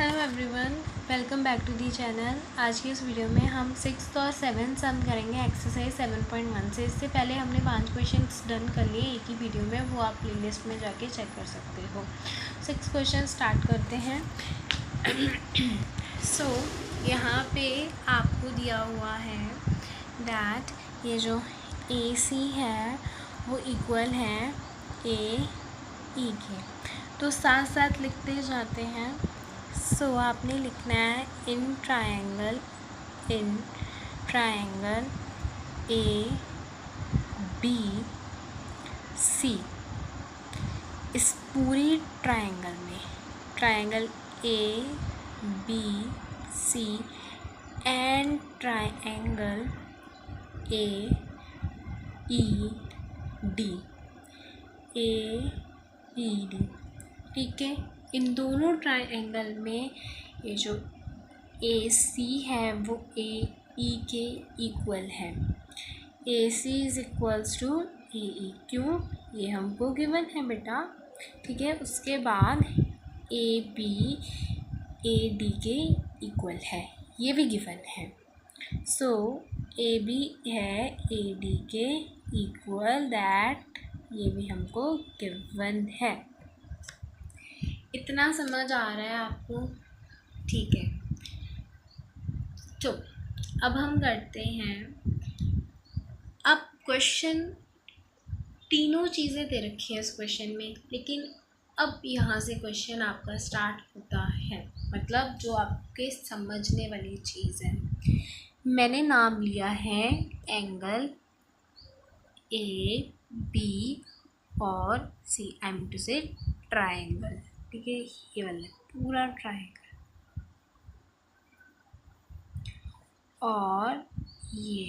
Hello everyone, welcome back to the channel. आज की इस वीडियो में हम 6th और 7th सम करेंगे एक्सरसाइज 7.1 से। इससे पहले हमने 5 क्वेश्चंस डन कर लिए एक ही वीडियो में, वो आप प्लेलिस्ट में जाके चेक कर सकते हो। 6 क्वेश्चन स्टार्ट करते हैं। यहाँ पे आपको दिया हुआ है दैट ये जो ए सी है वो इक्वल है ए ई के, तो साथ साथ लिखते जाते हैं। आपने लिखना है in triangle A B C. इस पूरी triangle A B C and triangle A E D ठीक है। इन दोनों ट्रायंगल में ये जो ए सी है वो ए ई के इक्वल है। ए सी इज इक्वल्स टू ए ई, क्यों? ये हमको गिवन है बेटा, ठीक है। उसके बाद ए बी ए डी के इक्वल है, ये भी गिवन है। ए बी है ए डी के इक्वल, दैट ये भी हमको गिवन है। इतना समझ आ रहा है आपको? ठीक है। तो अब हम करते हैं, अब क्वेश्चन तीनों चीज़ें दे रखी है इस क्वेश्चन में, लेकिन अब यहाँ से क्वेश्चन आपका स्टार्ट होता है, मतलब जो आपके समझने वाली चीज़ है। मैंने नाम लिया है एंगल ए बी और सी, आई मीन टू से ट्रायंगल, ठीक है। ये वाला पूरा ट्रायंगल और ये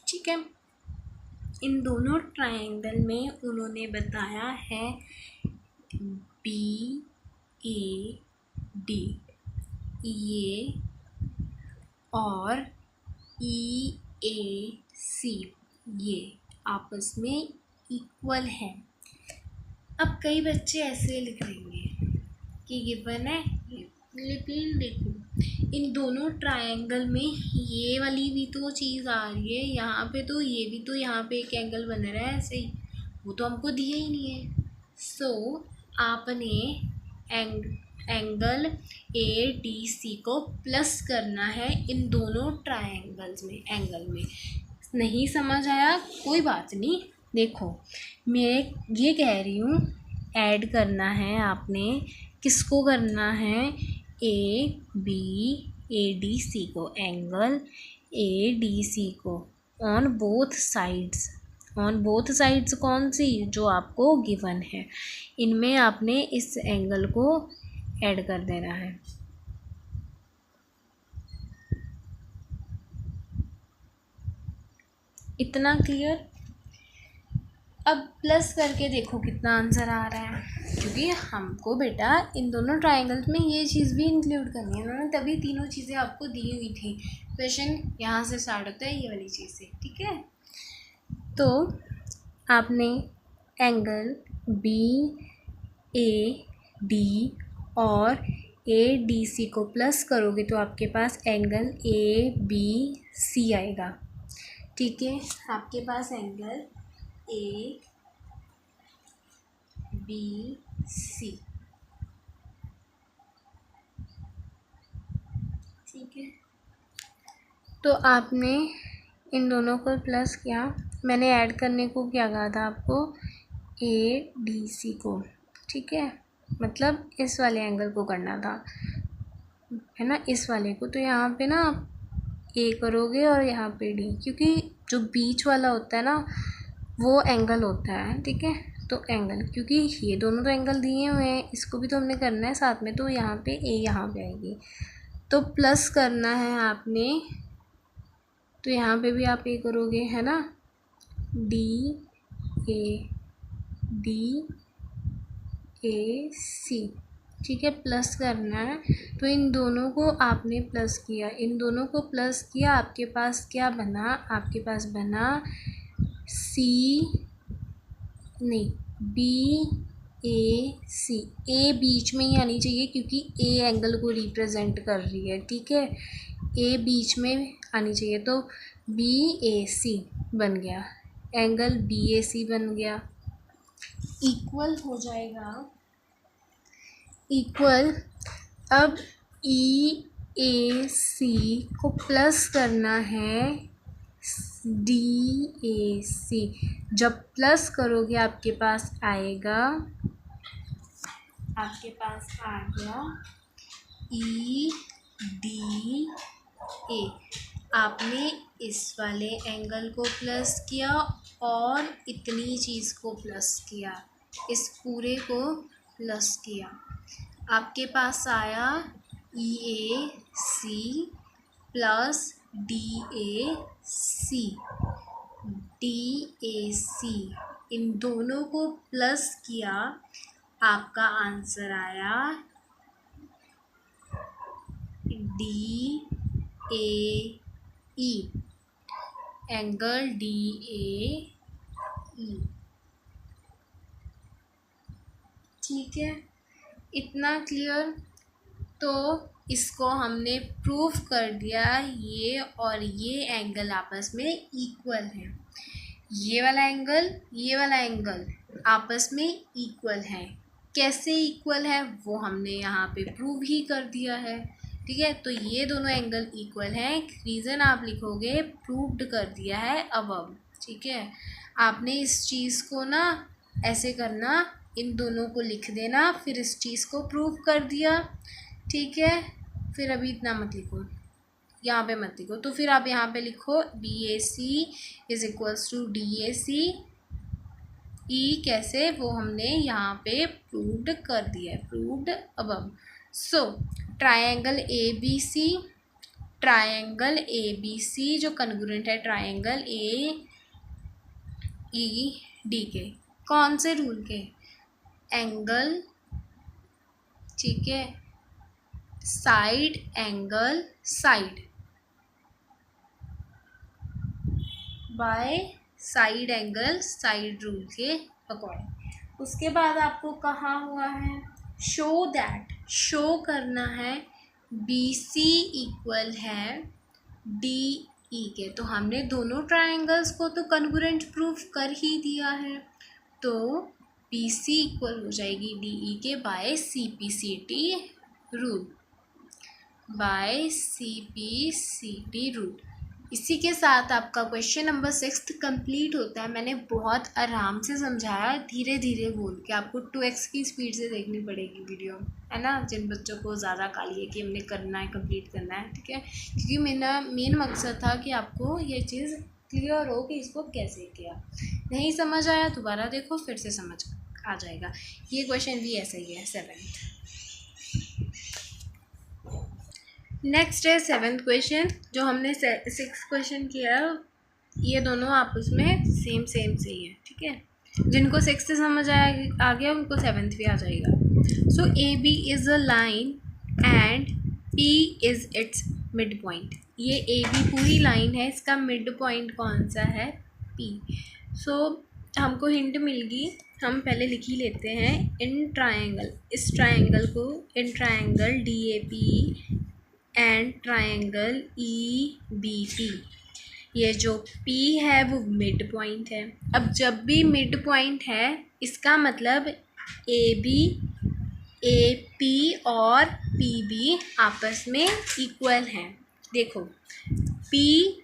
ठीक है। इन दोनों ट्रायंगल में उन्होंने बताया है बी ए डी ये और ई ए सी ये आपस में इक्वल है। अब कई बच्चे ऐसे लिख देंगे कि गिवन है, लेकिन देखो इन दोनों ट्रायंगल में ये वाली भी तो चीज़ आ रही है, यहाँ पे तो ये भी तो यहाँ पे एक एंगल बन रहा है ऐसे ही, वो तो हमको दिया ही नहीं है। आपने एंगल ए डी सी को प्लस करना है इन दोनों ट्रायंगल्स में, एंगल में। नहीं समझ आया कोई बात नहीं, देखो मैं ये कह रही हूँ, ऐड करना है आपने, किसको करना है? A B A D C को, एंगल ए डी सी को ऑन बोथ साइड्स कौन सी? जो आपको गिवन है, इनमें आपने इस एंगल को ऐड कर देना है। इतना क्लियर? अब प्लस करके देखो कितना आंसर आ रहा है, क्योंकि हमको बेटा इन दोनों ट्रायंगल्स में ये चीज़ भी इंक्लूड करनी है, उन्होंने तभी तीनों चीज़ें आपको दी हुई थी। क्वेश्चन यहाँ से स्टार्ट होता है, ये वाली चीज़ से, ठीक है। तो आपने एंगल बी ए डी और ए डी सी को प्लस करोगे तो आपके पास एंगल ए बी सी आएगा, ठीक है। आपके पास एंगल ए बी सी, ठीक है। तो आपने इन दोनों को प्लस किया, मैंने ऐड करने को क्या कहा था आपको? ए डी सी को, ठीक है, मतलब इस वाले एंगल को करना था, है ना, इस वाले को। तो यहाँ पे ना आप ए करोगे और यहाँ पे डी, क्योंकि जो बीच वाला होता है ना वो एंगल होता है, ठीक है। तो एंगल, क्योंकि ये दोनों तो एंगल दिए हुए हैं, इसको भी तो हमने करना है साथ में, तो यहाँ पे ए यहाँ पे आएगी, तो प्लस करना है आपने, तो यहाँ पे भी आप ए करोगे, है ना, डी ए सी, ठीक है, प्लस करना है। तो इन दोनों को आपने प्लस किया, इन दोनों को प्लस किया, आपके पास क्या बना, आपके पास बना BAC। ए बीच में ही आनी चाहिए क्योंकि ए एंगल को रिप्रेजेंट कर रही है, ठीक है, ए बीच में आनी चाहिए। तो BAC बन गया, एंगल BAC बन गया, इक्वल हो जाएगा, इक्वल। अब EAC को प्लस करना है DAC। जब प्लस करोगे आपके पास आएगा, आपके पास आ गया EDA। आपने इस वाले एंगल को प्लस किया और इतनी चीज़ को प्लस किया, इस पूरे को प्लस किया, आपके पास आया EAC प्लस DAC। इन दोनों को प्लस किया, आपका आंसर आया DAE, एंगल DAE। ठीक है, इतना क्लियर। तो इसको हमने प्रूव कर दिया, ये और ये एंगल आपस में इक्वल है, ये वाला एंगल आपस में इक्वल है। कैसे इक्वल है वो हमने यहाँ पे प्रूव ही कर दिया है, ठीक है। तो ये दोनों एंगल इक्वल हैं, रीज़न आप लिखोगे प्रूव्ड कर दिया है अब, ठीक है। आपने इस चीज़ को ना ऐसे करना, इन दोनों को लिख देना, फिर इस चीज़ को प्रूव कर दिया, ठीक है। फिर अभी इतना मत लिखो, यहाँ पे मत लिखो, तो फिर आप यहाँ पे लिखो BAC is equals to DAC। कैसे वो हमने यहाँ पे प्रूव्ड कर दिया है, प्रूव्ड अब। सो ट्रायंगल ABC जो कन्ग्रुएंट है ट्रायंगल AED के, कौन से रूल के, एंगल, ठीक है, side angle side by side angle side rule के अकॉर्डिंग। उसके बाद आपको कहा हुआ है शो दैट, शो करना है BC इक्वल है DE के। तो हमने दोनों ट्रायंगल्स को तो कन्ग्रुएंट प्रूफ कर ही दिया है, तो BC इक्वल हो जाएगी DE के by CPCT rule, by CPCT rule. इसी के साथ आपका क्वेश्चन नंबर 6 कंप्लीट होता है। मैंने बहुत आराम से समझाया, धीरे धीरे बोल के, आपको 2x की स्पीड से देखनी पड़ेगी वीडियो, है ना, जिन बच्चों को ज़्यादा काली है कि हमने करना है, कंप्लीट करना है, ठीक है। क्योंकि मेरा मेन मकसद था कि आपको ये चीज़ क्लियर हो कि इसको कैसे किया। नहीं समझ आया दोबारा देखो, फिर से समझ आ जाएगा। ये क्वेश्चन भी ऐसा ही है, 7th। नेक्स्ट है 7th क्वेश्चन, जो हमने 6th क्वेश्चन किया, ये दोनों आपस में सेम से ही है, ठीक है। जिनको 6th से समझ आ गया उनको 7th भी आ जाएगा। सो AB is a line and P is it's mid point. ये AB पूरी लाइन है, इसका मिड पॉइंट कौन सा है, P। सो हमको हिंट मिल गई, हम पहले लिख ही लेते हैं। इन ट्रायंगल, इस ट्रायंगल को in triangle DAP and triangle EBP, ये जो P है वो मिड पॉइंट है। अब जब भी मिड पॉइंट है इसका मतलब AB, AP और PB आपस में इक्वल हैं। देखो P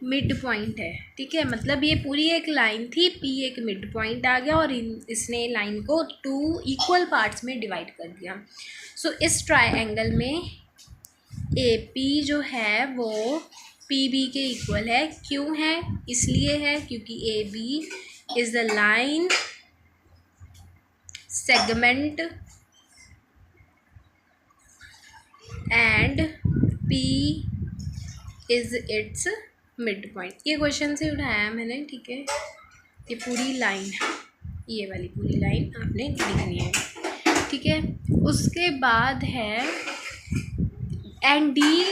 मिड पॉइंट है, ठीक है, मतलब ये पूरी एक लाइन थी, P एक मिड पॉइंट आ गया और इसने लाइन को 2 इक्वल पार्ट्स में डिवाइड कर दिया। सो इस ट्रायंगल में AP जो है वो PB के इक्वल है। क्यों है, इसलिए है क्योंकि AB is the line segment and P is it's mid point. ये क्वेश्चन से उठाया मैंने, ठीक है। ये पूरी लाइन, ये वाली पूरी लाइन आपने लिखनी है, ठीक है। उसके बाद है and D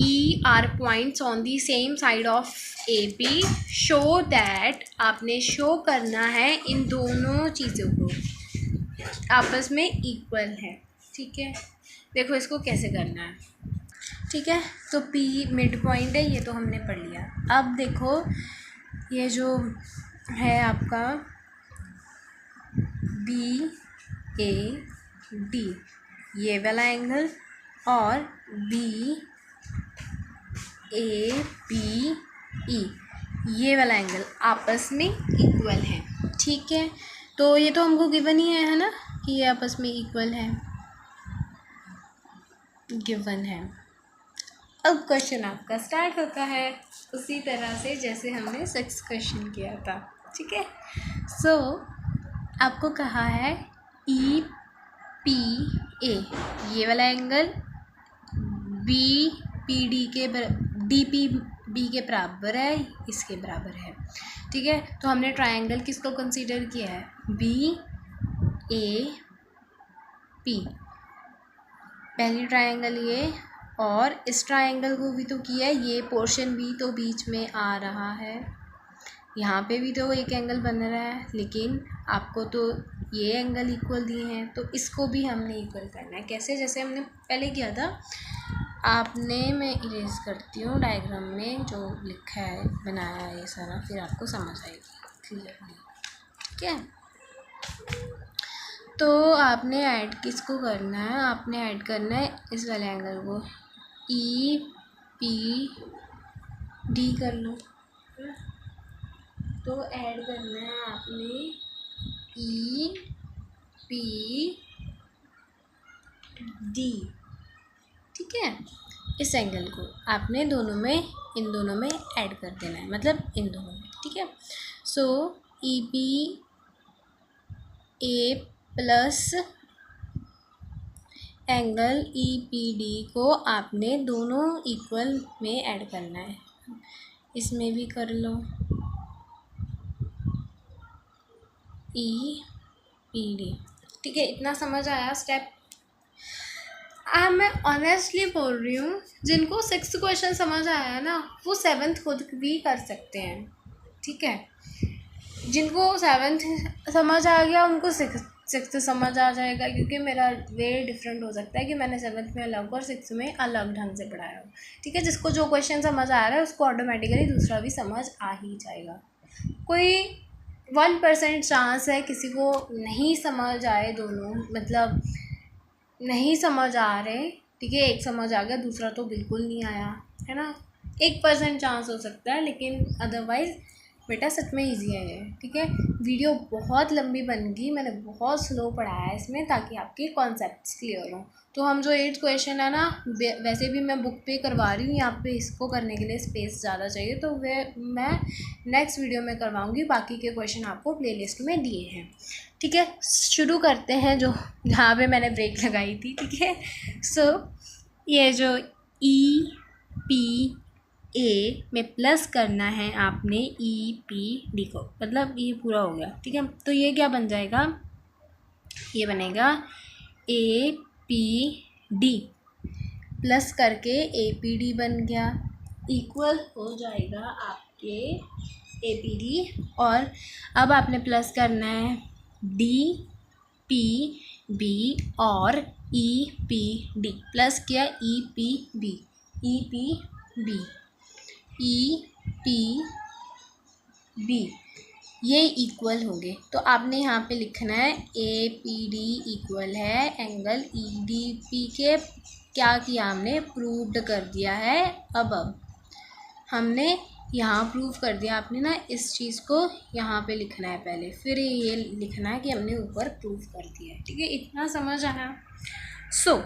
E are points on the same side of A B, show that, आपने शो करना है इन दोनों चीज़ों को आपस में इक्वल है। ठीक है, देखो इसको कैसे करना है। ठीक है, तो P मिड पॉइंट है, ये तो हमने पढ़ लिया। अब देखो ये जो है आपका B A D ये वाला एंगल और B A B E ये वाला एंगल आपस में इक्वल है। ठीक है, तो ये तो हमको गिवन ही है ना कि ये आपस में इक्वल है, गिवन है। अब क्वेश्चन आपका स्टार्ट होता है उसी तरह से जैसे हमने 6 क्वेश्चन किया था। ठीक है, सो आपको कहा है ई पी ए ये वाला एंगल बी पी डी के डी पी बी के बराबर है, इसके बराबर है। ठीक है, तो हमने ट्रायंगल किसको कंसीडर किया है, बी ए पी, पहली ट्रायंगल ये, और इस ट्रायंगल को भी तो किया है, ये पोर्शन भी तो बीच में आ रहा है, यहाँ पे भी तो एक एंगल बन रहा है, लेकिन आपको तो ये एंगल इक्वल दिए हैं तो इसको भी हमने इक्वल करना है। कैसे, जैसे हमने पहले किया था आपने, मैं इरेज करती हूँ डायग्राम में जो लिखा है बनाया है ये सारा, फिर आपको समझ आएगी क्लियरली। ठीक है, तो आपने ऐड किसको करना है, आपने ऐड करना है इस वाले एंगल को, ई पी डी कर लो। तो ऐड करना है आपने ई पी डी। ठीक है, इस एंगल को आपने दोनों में, इन दोनों में ऐड कर देना है, मतलब इन दोनों में। ठीक है, so E P A plus angle E P D को आपने दोनों इक्वल में ऐड करना है। इसमें भी कर लो ई पी डी। ठीक है, इतना समझ आया स्टेप। मैं ऑनेस्टली बोल रही हूँ, जिनको 6th क्वेश्चन समझ आया है ना वो 7th खुद भी कर सकते हैं। ठीक है, जिनको 7th समझ आ गया उनको 6th समझ आ जाएगा, क्योंकि मेरा वे डिफरेंट हो सकता है कि मैंने 7th में अलग और 6th में अलग ढंग से पढ़ाया हो। ठीक है, जिसको जो क्वेश्चन समझ आ रहा है उसको ऑटोमेटिकली दूसरा भी समझ आ ही जाएगा। कोई 1% चांस है किसी को नहीं समझ आए, दोनों मतलब नहीं समझ आ रहे। ठीक है, एक समझ आ गया, दूसरा तो बिल्कुल नहीं आया, है ना। 1% चांस हो सकता है, लेकिन अदरवाइज़ बेटा सच में ईजी है ये। ठीक है, वीडियो बहुत लंबी बन गई, मैंने बहुत स्लो पढ़ाया है इसमें ताकि आपके कॉन्सेप्ट्स क्लियर हों। तो हम जो 8th क्वेश्चन है ना, वैसे भी मैं बुक पे करवा रही हूँ, यहाँ पे इसको करने के लिए स्पेस ज़्यादा चाहिए, तो वे मैं नेक्स्ट वीडियो में करवाऊँगी। बाकी के क्वेश्चन आपको प्लेलिस्ट में दिए हैं। ठीक है, शुरू करते हैं जो जहाँ पे मैंने ब्रेक लगाई थी। ठीक है, सो ये जो ई पी ए में प्लस करना है आपने ई पी डी को, मतलब ये पूरा हो गया। ठीक है, तो ये क्या बन जाएगा, ये बनेगा ए पी डी प्लस करके ए पी डी बन गया, इक्वल हो जाएगा आपके ए पी डी। और अब आपने प्लस करना है डी पी बी और ई पी डी, प्लस किया E P B, E P B, E P B, ये इक्वल हो गए। तो आपने यहाँ पे लिखना है ए पी डी इक्वल है एंगल ई डी पी के। क्या किया हमने, प्रूव्ड कर दिया है। अब हमने यहाँ प्रूव कर दिया, आपने ना इस चीज़ को यहाँ पे लिखना है पहले, फिर ये लिखना है कि हमने ऊपर प्रूव कर दिया है। ठीक है, इतना समझ आया। So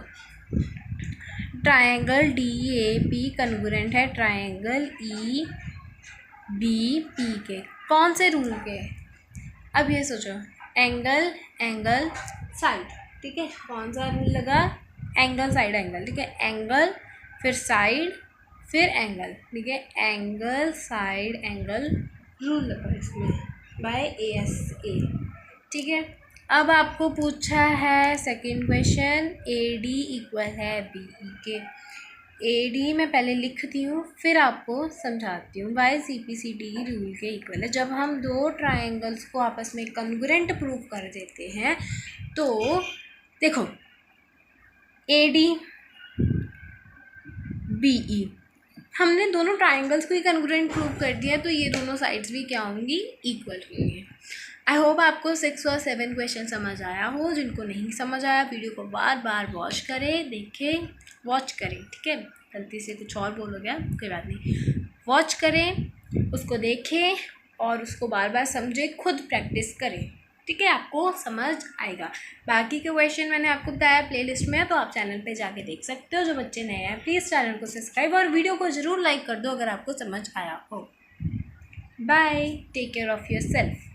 triangle D A P congruent है ट्रायंगल ई बी पी के। कौन से रूल के, अब ये सोचो, एंगल एंगल साइड। ठीक है, कौन सा रूल लगा, एंगल साइड एंगल। ठीक है, एंगल फिर साइड फिर एंगल। ठीक है, एंगल साइड एंगल रूल लगा इसमें बाय ASA। ठीक है, अब आपको पूछा है second question, A D equal है बी ई के। ए डी मैं पहले लिखती हूँ फिर आपको समझाती हूँ। By C P C T rule के इक्वल है। जब हम दो ट्राइंगल्स को आपस में कॉन्ग्रुएंट प्रूव कर देते हैं तो देखो, ए डी बी ई, हमने दोनों ट्राइंगल्स को ही कॉन्ग्रुएंट प्रूव कर दिया, तो ये दोनों साइड्स भी क्या होंगी, इक्वल होंगी। आई होप आपको 6 और 7 क्वेश्चन समझ आया हो। जिनको नहीं समझ आया वीडियो को बार बार वॉच करें, देखें, वॉच करें, ठीक है। गलती से कुछ और बोल हो गया, कोई बात नहीं, वॉच करें, उसको देखें और उसको बार बार समझें, खुद प्रैक्टिस करें, ठीक है, आपको समझ आएगा। बाकी के क्वेश्चन मैंने आपको बताया प्लेलिस्ट में है, तो आप चैनल पे जाके देख सकते हो। जो बच्चे नए हैं प्लीज़ चैनल को सब्सक्राइब और वीडियो को ज़रूर लाइक कर दो अगर आपको समझ आया हो। Bye, take care of your self.